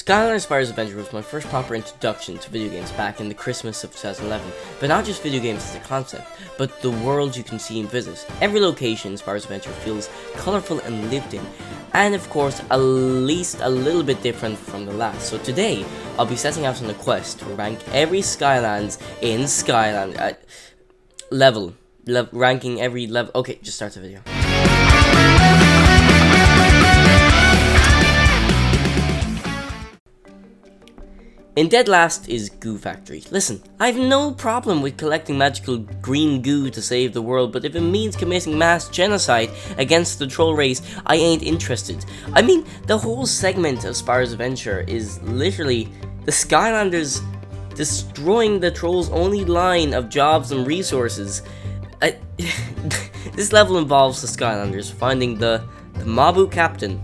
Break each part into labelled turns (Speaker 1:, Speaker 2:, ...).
Speaker 1: Skylanders Spyro's Adventure was my first proper introduction to video games back in the Christmas of 2011, but not just video games as a concept, but the world you can see and visit. Every location in Spyro's Adventure feels colourful and lived in, and of course at least a little bit different from the last. So today, I'll be setting out on a quest to rank every Skylands in Skyland level, ranking every level. Okay, just start the video. In dead last is Goo Factory. Listen, I have no problem with collecting magical green goo to save the world, but if it means committing mass genocide against the troll race, I ain't interested. I mean, the whole segment of Spyro's Adventure is literally the Skylanders destroying the trolls' only line of jobs and resources. This level involves the Skylanders finding the Mabu captain,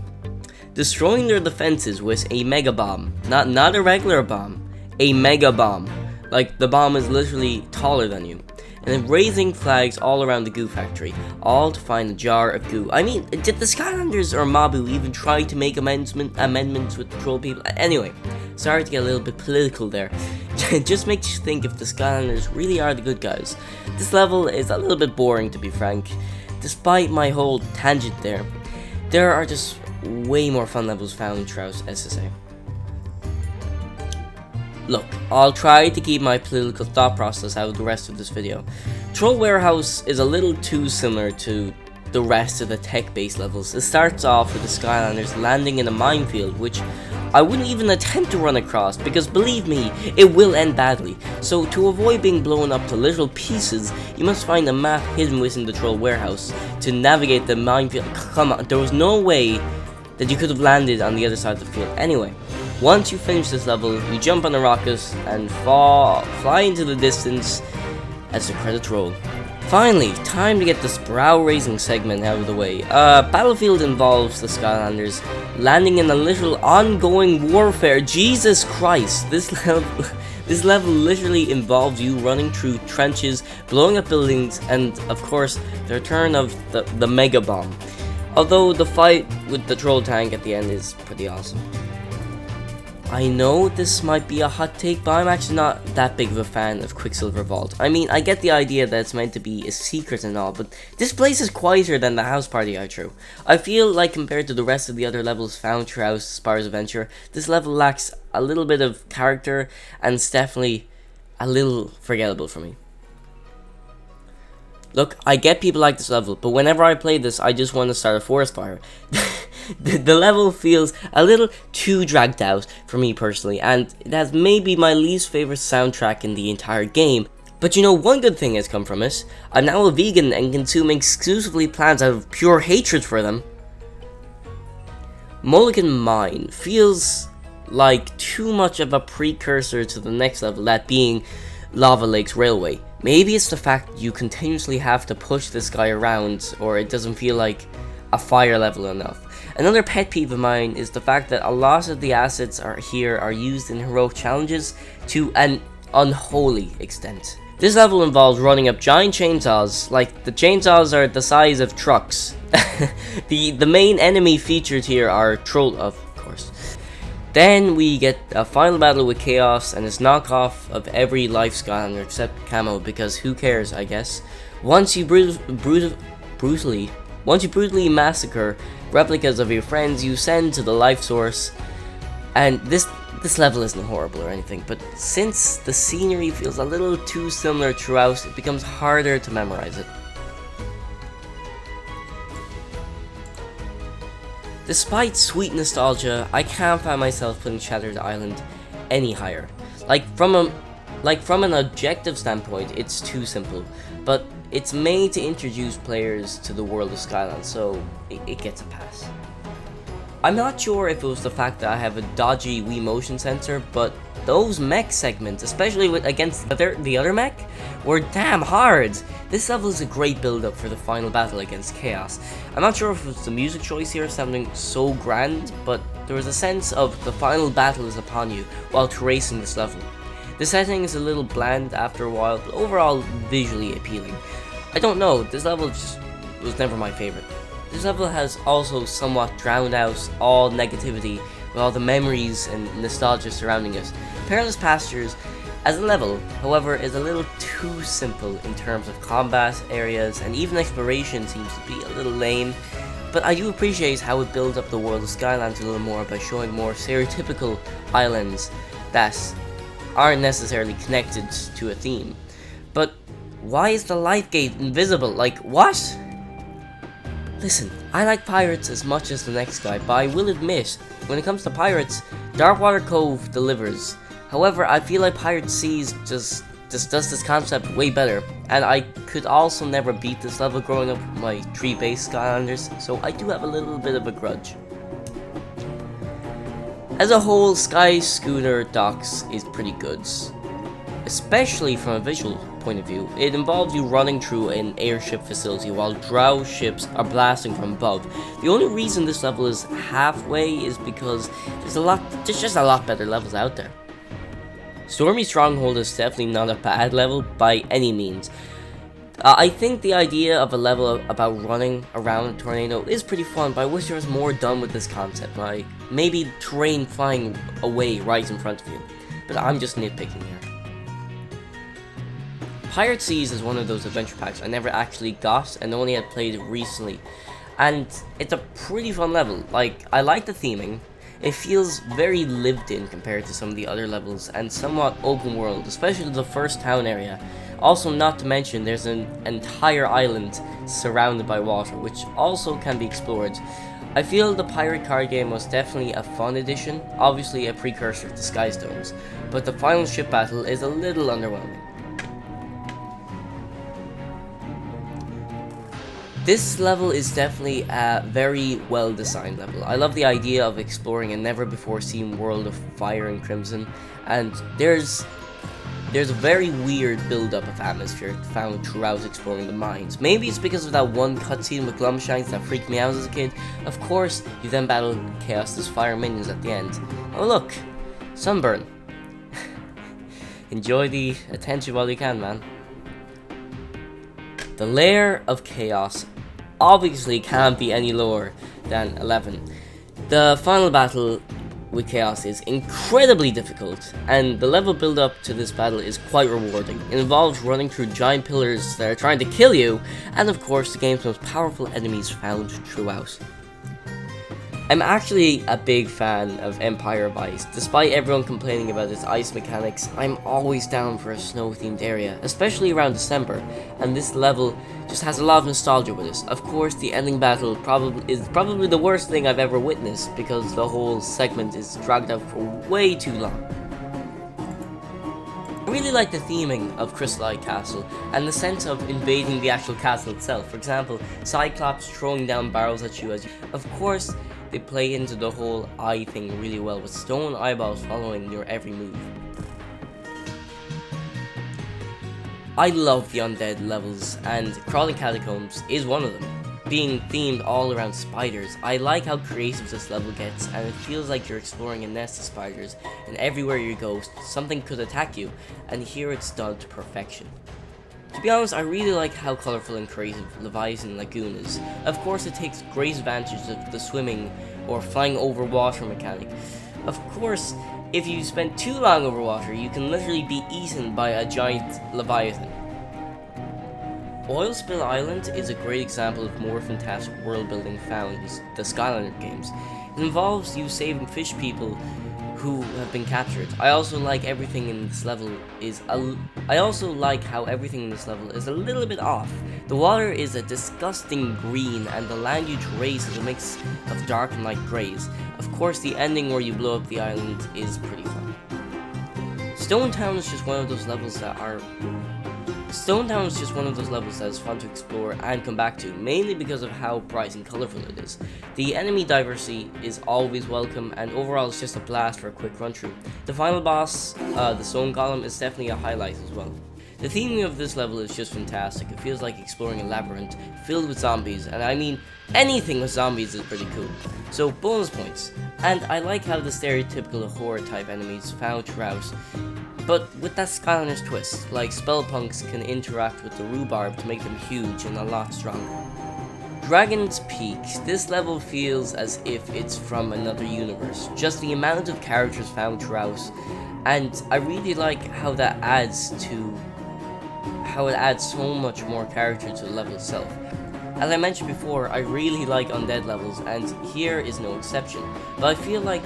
Speaker 1: destroying their defenses with a mega bomb. Not a regular bomb, a mega bomb. Like, the bomb is literally taller than you. And then raising flags all around the Goo Factory, all to find a jar of goo. I mean, did the Skylanders or Mabu even try to make amendments with the troll people? Anyway, sorry to get a little bit political there. It just makes you think if the Skylanders really are the good guys. This level is a little bit boring, to be frank. Despite my whole tangent there are just way more fun levels found throughout SSA. Look, I'll try to keep my political thought process out of the rest of this video. Troll Warehouse is a little too similar to the rest of the tech-based levels. It starts off with the Skylanders landing in a minefield, which I wouldn't even attempt to run across, because believe me, it will end badly. So to avoid being blown up to literal pieces, you must find a map hidden within the Troll Warehouse to navigate the minefield. Come on, there was no way that you could have landed on the other side of the field. Anyway, once you finish this level, you jump on a rocket and fly into the distance as the credits roll. Finally, time to get this brow-raising segment out of the way. Battlefield involves the Skylanders landing in a literal ongoing warfare. Jesus Christ, this level literally involves you running through trenches, blowing up buildings, and of course, the return of the mega bomb. Although the fight with the troll tank at the end is pretty awesome. I know this might be a hot take, but I'm actually not that big of a fan of Quicksilver Vault. I mean, I get the idea that it's meant to be a secret and all, but this place is quieter than the house party outro. I feel like compared to the rest of the other levels found throughout Spyro's Adventure, this level lacks a little bit of character and it's definitely a little forgettable for me. Look, I get people like this level, but whenever I play this, I just want to start a forest fire. The level feels a little too dragged out for me personally, and it has maybe my least favorite soundtrack in the entire game. But you know, one good thing has come from it. I'm now a vegan and consuming exclusively plants out of pure hatred for them. Mulligan Mine feels like too much of a precursor to the next level, that being Lava Lakes Railway. Maybe it's the fact you continuously have to push this guy around, or it doesn't feel like a fire level enough. Another pet peeve of mine is the fact that a lot of the assets are used in heroic challenges to an unholy extent. This level involves running up giant chainsaws, like the chainsaws are the size of trucks. The main enemy featured here are troll, of course. Then we get a final battle with Chaos and his knockoff of every life Skylander except Camo, because who cares, I guess. Once you brutally massacre replicas of your friends, you send to the life source. And this level isn't horrible or anything, but since the scenery feels a little too similar throughout, it becomes harder to memorize it. Despite sweet nostalgia, I can't find myself putting Shattered Island any higher. Like from an objective standpoint, it's too simple, but it's made to introduce players to the world of Skyland, so it gets a pass. I'm not sure if it was the fact that I have a dodgy Wii motion sensor, but those mech segments, especially against the other mech, were damn hard. This level is a great build-up for the final battle against Chaos. I'm not sure if it was the music choice here sounding so grand, but there was a sense of the final battle is upon you while tracing this level. The setting is a little bland after a while, but overall visually appealing. I don't know, this level just was never my favorite. This level has also somewhat drowned out all negativity with all the memories and nostalgia surrounding it. Perilous Pastures as a level, however, is a little too simple in terms of combat areas, and even exploration seems to be a little lame, but I do appreciate how it builds up the world of Skylands a little more by showing more stereotypical islands that aren't necessarily connected to a theme. But why is the life gate invisible? Like, what? Listen, I like pirates as much as the next guy, but I will admit, when it comes to pirates, Darkwater Cove delivers. However, I feel like Pirate Seas just does this concept way better, and I could also never beat this level growing up with my tree-based Skylanders, so I do have a little bit of a grudge. As a whole, Sky Schooner Docks is pretty good, especially from a visual point of view. It involves you running through an airship facility while drow ships are blasting from above. The only reason this level is halfway is because there's just a lot better levels out there. Stormy Stronghold is definitely not a bad level by any means. I think the idea of a level about running around a tornado is pretty fun, but I wish there was more done with this concept, like maybe terrain flying away right in front of you. But I'm just nitpicking here. Pirate Seas is one of those adventure packs I never actually got and only had played recently, and it's a pretty fun level. Like, I like the theming. It feels very lived in compared to some of the other levels, and somewhat open world, especially the first town area. Also, not to mention, there's an entire island surrounded by water, which also can be explored. I feel the pirate card game was definitely a fun addition, obviously a precursor to Skystones, but the final ship battle is a little underwhelming. This level is definitely a very well designed level. I love the idea of exploring a never before seen world of fire and crimson, and there's a very weird build up of atmosphere found throughout exploring the mines. Maybe it's because of that one cutscene with Glumshanks that freaked me out as a kid. Of course, you then battle Chaos's fire minions at the end. Oh look, sunburn. Enjoy the attention while you can, man. The lair of chaos obviously can't be any lower than 11. The final battle with chaos is incredibly difficult, and the level build up to this battle is quite rewarding. It involves running through giant pillars that are trying to kill you, and of course the game's most powerful enemies found throughout. I'm actually a big fan of Empire of Ice. Despite everyone complaining about its ice mechanics, I'm always down for a snow-themed area, especially around December, and this level just has a lot of nostalgia with it. Of course, the ending battle is probably the worst thing I've ever witnessed, because the whole segment is dragged out for way too long. I really like the theming of Crystallite Castle, and the sense of invading the actual castle itself. For example, Cyclops throwing down barrels at you as you... Of course, they play into the whole eye thing really well, with stone eyeballs following your every move. I love the undead levels, and Crawling Catacombs is one of them. Being themed all around spiders, I like how creative this level gets, and it feels like you're exploring a nest of spiders, and everywhere you go, something could attack you, and here it's done to perfection. To be honest, I really like how colourful and creative Leviathan Lagoon is. Of course, it takes great advantage of the swimming or flying over water mechanic. Of course, if you spend too long over water, you can literally be eaten by a giant Leviathan. Oil Spill Island is a great example of more fantastic world building found in the Skylander games. It involves you saving fish people who have been captured. I also like how everything in this level is a little bit off. The water is a disgusting green, and the land you trace is a mix of dark and light greys. Of course, the ending where you blow up the island is pretty fun. Stone Town is just one of those levels that is fun to explore and come back to, mainly because of how bright and colourful it is. The enemy diversity is always welcome, and overall it's just a blast for a quick run through. The final boss, the Stone Golem, is definitely a highlight as well. The theming of this level is just fantastic. It feels like exploring a labyrinth filled with zombies, and I mean, anything with zombies is pretty cool. So bonus points. And I like how the stereotypical horror type enemies found throughout, but with that Skylanders twist, like spell punks can interact with the rhubarb to make them huge and a lot stronger. Dragon's Peak. This level feels as if it's from another universe. Just the amount of characters found throughout, and I really like how that adds so much more character to the level itself. As I mentioned before, I really like undead levels, and here is no exception, but I feel like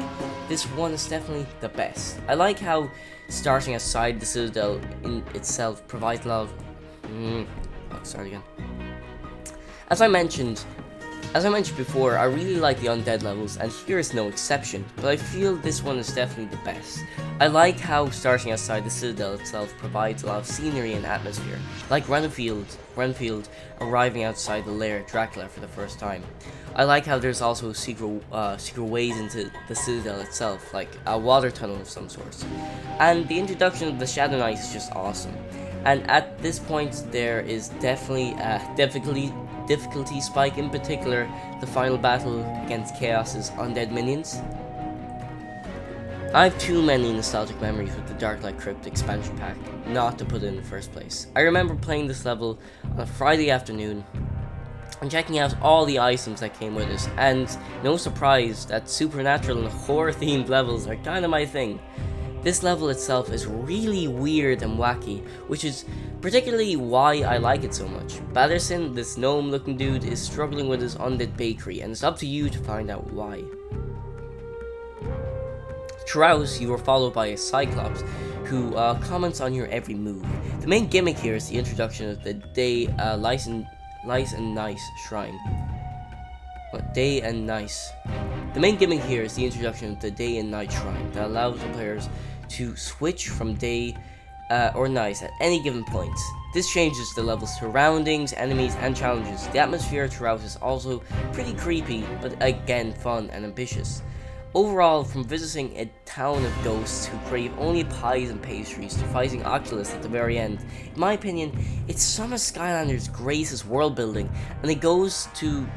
Speaker 1: this one is definitely the best. I like how starting outside the citadel in itself provides a lot of... start again. As I mentioned before, I really like the undead levels, and here is no exception, but I feel this one is definitely the best. I like how starting outside the citadel itself provides a lot of scenery and atmosphere, like Renfield arriving outside the lair of Dracula for the first time. I like how there's also secret ways into the citadel itself, like a water tunnel of some sort. And the introduction of the Shadow Knight is just awesome. And at this point, there is definitely a difficulty spike, in particular the final battle against Chaos's undead minions. I have too many nostalgic memories with the Darklight Crypt expansion pack not to put it in the first place. I remember playing this level on a Friday afternoon and checking out all the items that came with it, and no surprise that supernatural and horror themed levels are kinda my thing. This level itself is really weird and wacky, which is particularly why I like it so much. Batterson, this gnome looking dude, is struggling with his undead bakery, and it's up to you to find out why. Throughout, you are followed by a Cyclops, who comments on your every move. The main gimmick here is the introduction of the Lice and Nice Shrine. Day and Nice. The main gimmick here is the introduction of the Day and Night Shrine that allows the players to switch from day or night at any given point. This changes the level's surroundings, enemies, and challenges. The atmosphere throughout is also pretty creepy, but again fun and ambitious. Overall, from visiting a town of ghosts who crave only pies and pastries to fighting Oculus at the very end, in my opinion, it's some of Skylanders' greatest world building, and it goes to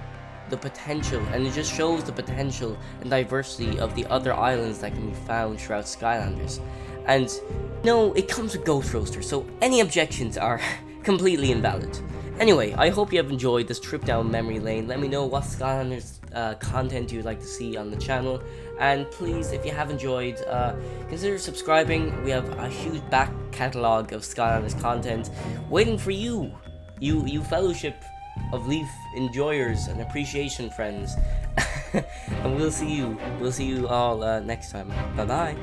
Speaker 1: the potential, and it just shows the potential and diversity of the other islands that can be found throughout Skylanders. And no, it comes with Ghost Roaster, so any objections are completely invalid. Anyway, I hope you have enjoyed this trip down memory lane. Let me know what Skylanders content you'd like to see on the channel, and please, if you have enjoyed, consider subscribing. We have a huge back catalogue of Skylanders content waiting for you Fellowship of Leaf enjoyers and appreciation friends. And we'll see you all next time. Bye bye.